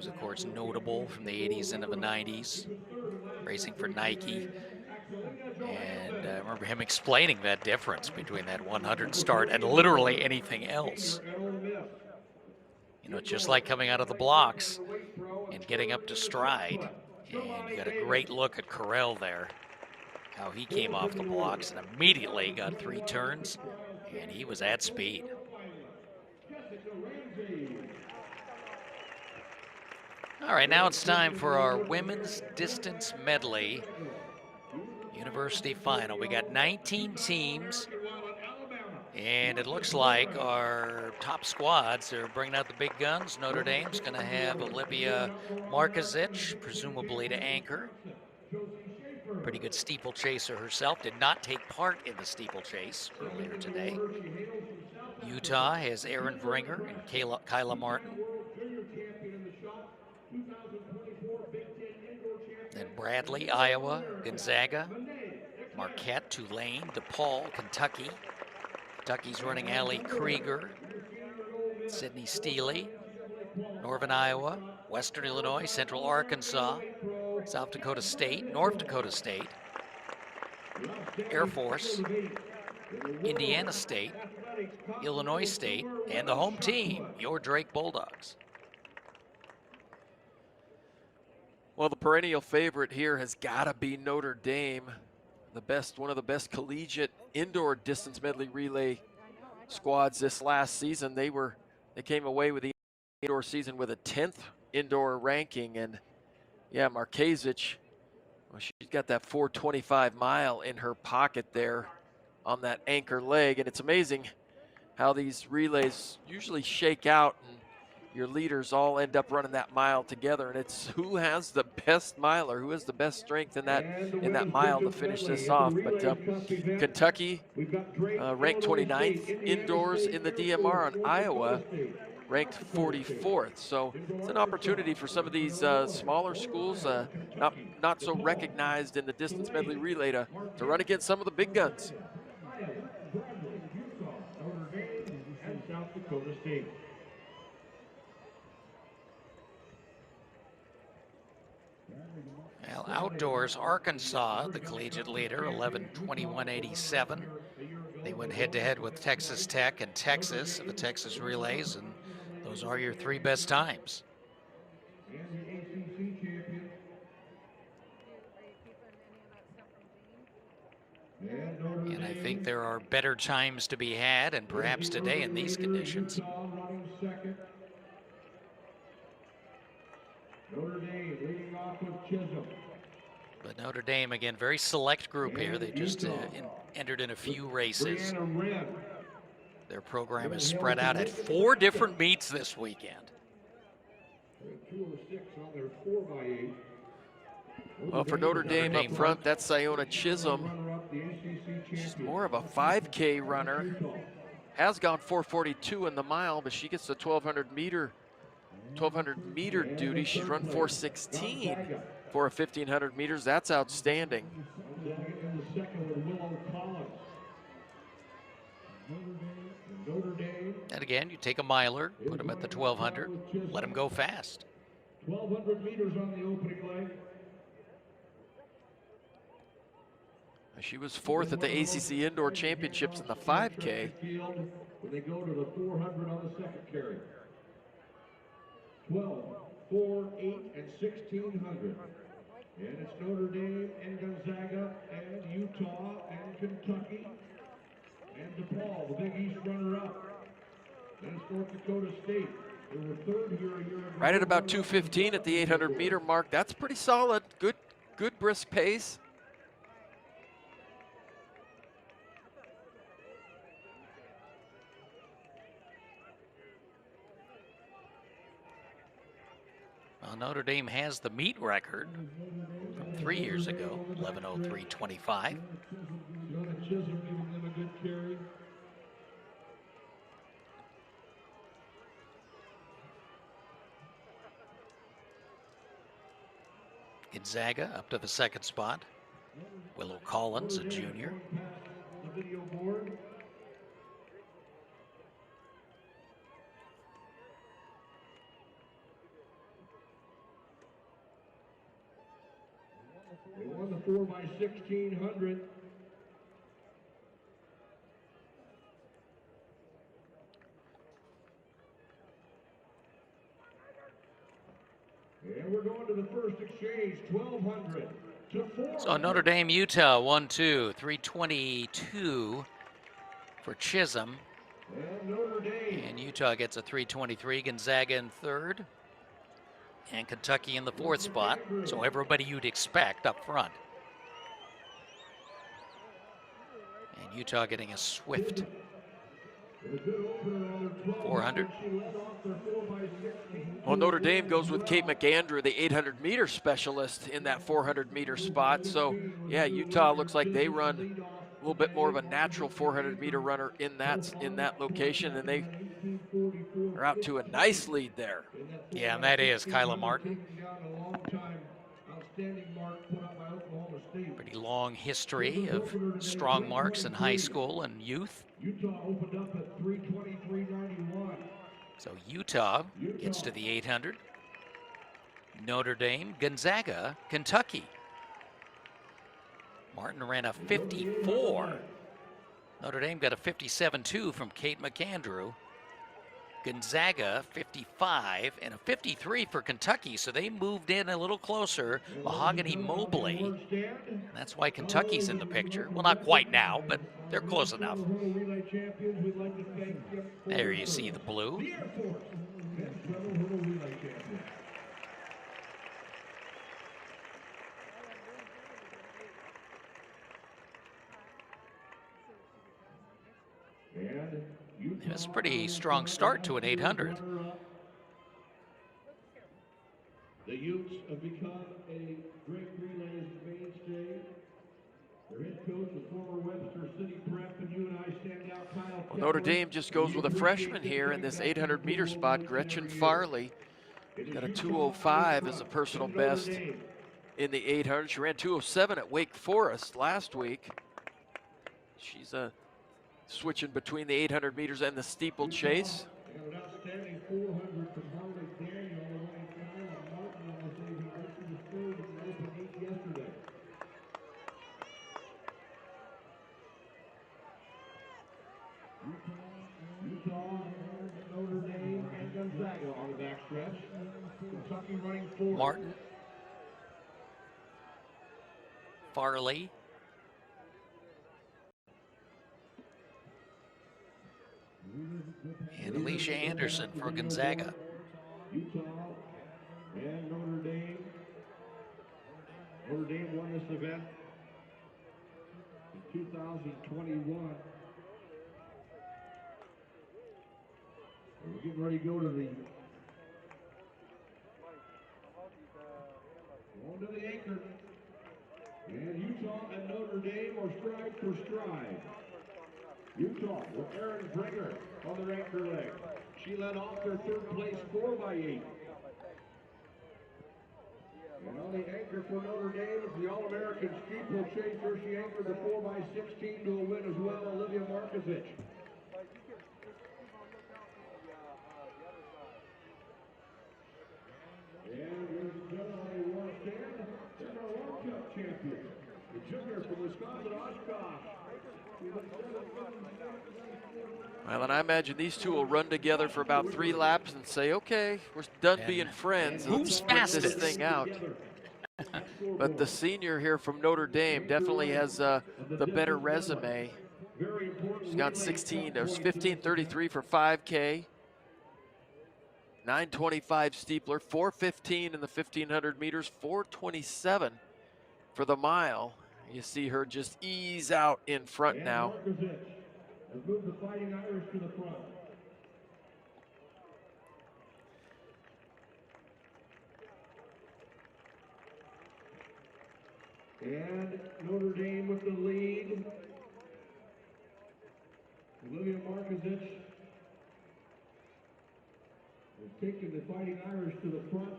was, of course, notable from the 80s into the 90s, racing for Nike. And I remember him explaining that difference between that 100 start and literally anything else. You know, it's just like coming out of the blocks and getting up to stride. And you got a great look at Carell there, how he came off the blocks and immediately got 3 turns, and he was at speed. All right, now it's time for our women's distance medley university final. We got 19 teams, and it looks like our top squads are bringing out the big guns. Notre Dame's going to have Olivia Markovic, presumably to anchor. Pretty good steeplechaser herself. Did not take part in the steeplechase earlier today. Utah has Erin Vringer and Kyla Martin. Then Bradley, Iowa, Gonzaga, Marquette, Tulane, DePaul, Kentucky. Kentucky's running Allie Krieger, Sydney Steele, Northern Iowa, Western Illinois, Central Arkansas, South Dakota State, North Dakota State, Air Force, Indiana State, Illinois State, and the home team, your Drake Bulldogs. Well, the perennial favorite here has got to be Notre Dame, one of the best collegiate indoor distance medley relay squads this last season. They came away with the indoor season with a 10th indoor ranking, and yeah, Markovic, well, she's got that 425 mile in her pocket there on that anchor leg, and it's amazing how these relays usually shake out and your leaders all end up running that mile together, and it's who has the best miler, who has the best strength in that mile to finish this off. But Kentucky ranked 29th indoors in the DMR, and Iowa ranked 44th. So it's an opportunity for some of these smaller schools, not so recognized in the distance medley relay, to run against some of the big guns. Well, outdoors, Arkansas, the collegiate leader, 11:21.87. They went head-to-head with Texas Tech and Texas, the Texas relays, and those are your 3 best times. And I think there are better times to be had, and perhaps today in these conditions. Notre Dame leading off with Chisholm. But Notre Dame, again, very select group here. They just entered in a few races. Their program is spread out at 4 different meets this weekend. Well, for Notre Dame up front, that's Siona Chisholm. She's more of a 5K runner. Has gone 4:42 in the mile, but she gets the 1,200 meter duty. She's run 4:16 for a 1,500 meters. That's outstanding. And again, you take a miler, put him at the 1,200, let him go fast. 1,200 meters on the opening leg. She was 4th at the ACC Indoor Championships in the 5K. They go to the 400 on the second carry. 12, 4, 8, and 1,600. And it's Notre Dame and Gonzaga and Utah and Kentucky and DePaul, the Big East runner-up. Then it's North Dakota State. They were 3rd here a year ago. Right at about 2:15 at the 800 meter mark. That's pretty solid. Good brisk pace. Well, Notre Dame has the meet record from 3 years ago, 11:03.25. Gonzaga up to the 2nd spot. Willow Collins, a junior. They won the 4x1600. And we're going to the first exchange, 1200 to 400. So Notre Dame, Utah, 1-2, 322 for Chisholm. And Notre Dame. And Utah gets a 323. Gonzaga in third. And Kentucky in the fourth spot. So everybody you'd expect up front. And Utah getting a swift 400. Well, Notre Dame goes with Kate McAndrew, the 800-meter specialist, in that 400-meter spot. So, yeah, Utah looks like they run a little bit more of a natural 400-meter runner in that location, and they are out to a nice lead there. Yeah, and that is Kyla Martin. Pretty long history of strong marks in high school and youth. Utah opened up at 323.91. So Utah gets to the 800. Notre Dame, Gonzaga, Kentucky. Martin ran a 54. Notre Dame got a 57.2 from Kate McAndrew. Gonzaga 55 and a 53 for Kentucky, so they moved in a little closer. Mahogany Mobley, that's why Kentucky's in the picture. Well, not quite now, but they're close enough. There you see the blue. It's a pretty strong start to an 800. The Utes have become a great relays mainstay. Their head coach is former Webster City Prep, and you and I stand out. Well, Notre Dame just goes with a freshman here in this 800-meter spot, Gretchen Farley. Got a 2:05 as a personal best in the 800. She ran 2:07 at Wake Forest last week. She's switching between the 800 meters and the steeplechase. And an outstanding 400 from Harley Daniel. Martin on the save. He went to the third and opened 8 yesterday. Utah, Notre Dame, and Gonzaga on the backstretch. Kentucky running 4. Martin, Farley, and Alicia Anderson for Gonzaga. Utah and Notre Dame. Notre Dame won this event in 2021. We're getting ready to go to the anchor. And Utah and Notre Dame are stride for stride. Utah with Erin Bringer on their anchor leg. She led off their third place 4x8. And on the anchor for Notre Dame is the All-American steeplechaser. She anchored the 4x16 to a win as well, Olivia Markovic. And ladies and gentlemen, on the one stand, they're our World Cup champion, the junior from Wisconsin, Oshkosh. Well, and I imagine these two will run together for about 3 laps and say, okay, we're done being friends. Who's Let's sprint this fastest? thing out. But the senior here from Notre Dame definitely has the better resume. She's got 15:33 for 5K, 9:25 steepler, 4:15 in the 1500 meters, 4:27 for the mile. You see her just ease out in front now. Has moved the Fighting Irish to the front. And Notre Dame with the lead. Olivia Markovic has taken the Fighting Irish to the front.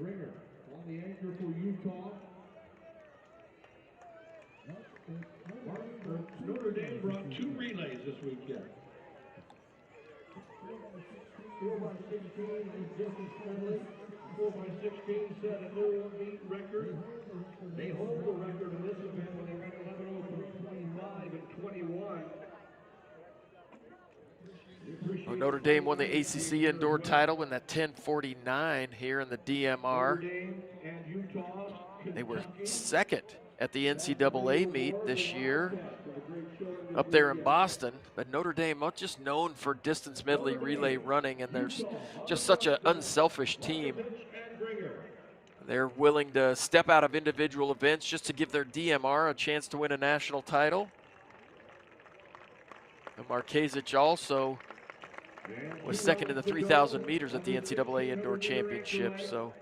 Bringer on the anchor for Utah. Notre Dame brought 2 relays this weekend. 4x16 is distance friendly. 4x16 set a new meet record. They hold the record in this event when they ran 11:03.25 and 21. Well, Notre Dame won the ACC indoor title in that 10:49 here in the DMR. They were second at the NCAA meet this year up there in Boston, but Notre Dame not just known for distance medley relay running, and there's just such an unselfish team. They're willing to step out of individual events just to give their DMR a chance to win a national title. And Marquezich also was second in the 3,000 meters at the NCAA Indoor Championship. So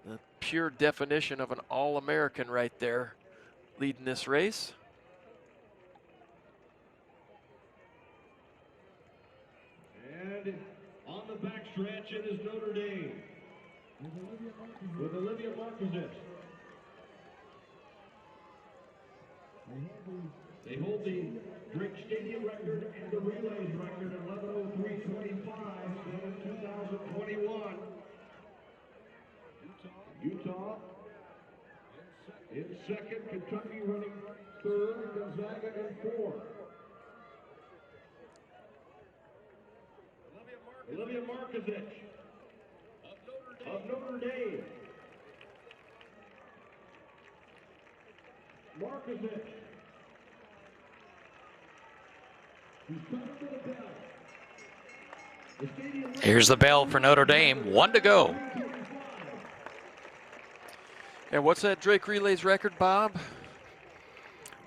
the pure definition of an All-American right there leading this race. And on the backstretch, it is Notre Dame with Olivia Marquezich. They hold the Drake Stadium record and the relays record at 11:03.25 in 2021. Utah in second, Kentucky running third, Gonzaga in fourth. Olivia Marquezich of Notre Dame. Marquezich. Here's the bell for Notre Dame. 1 to go. And what's that Drake Relays record, Bob?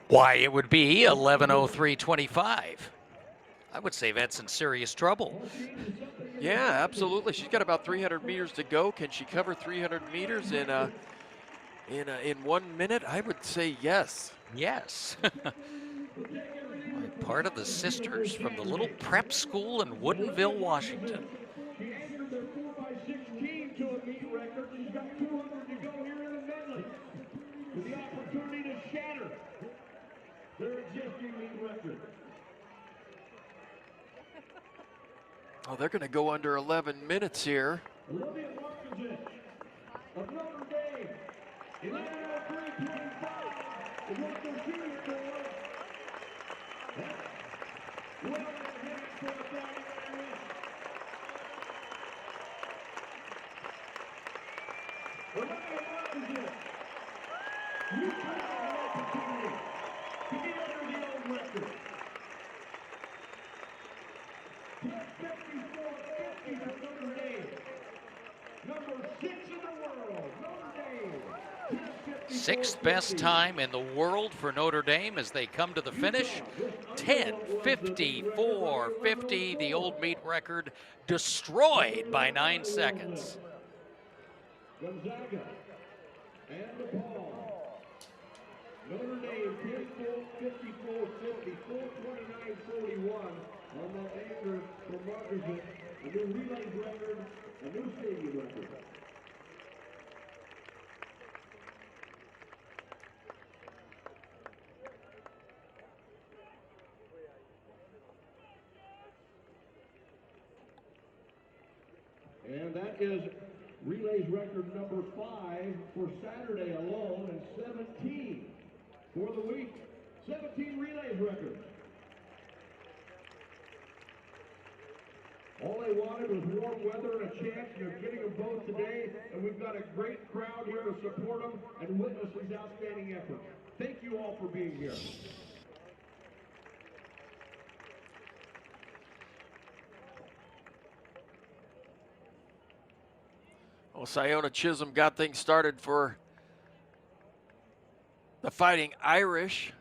Why, it would be 11:03.25. I would say that's in serious trouble. Yeah, absolutely. She's got about 300 meters to go. Can she cover 300 meters in 1 minute? I would say yes. Yes. Part of the sisters from the little prep school in Woodinville, Washington. She anchored their 4x16 to a meet record. She's got 200 to go here in the medley, with the opportunity to shatter their existing meet record. Oh, they're going to go under 11 minutes here. Olivia Marquezich of Notre Dame, 11:03.25 is what they're shooting for. That's well in advance for the Friday night race. Olivia Marquezich, you have an opportunity to get under the old record. 10:54.50 for Notre Dame. Number 6 in the world, Notre Dame. 6th best time in the world for Notre Dame as they come to the finish. 10:54.50, the old meet record destroyed by 9 seconds. Gonzaga and DePaul. Notre Dame 10:54.50, 4:29.41 on that anchor for Marquezich. A new relay record, a new stadium record. And that is relays record number 5 for Saturday alone, and 17 for the week. 17 relays records. All they wanted was warm weather and a chance, and they're getting them both today, and we've got a great crowd here to support them and witness these outstanding efforts. Thank you all for being here. Well, Siona Chisholm got things started for the Fighting Irish.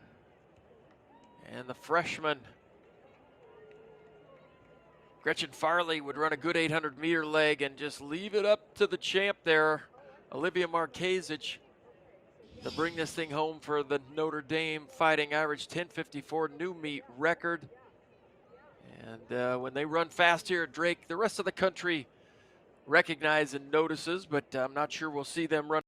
And the freshman Gretchen Farley would run a good 800-meter leg and just leave it up to the champ there, Olivia Marquezich, to bring this thing home for the Notre Dame Fighting Irish. 10:54 new meet record. And when they run fast here at Drake, the rest of the country recognizes and notices, but I'm not sure we'll see them run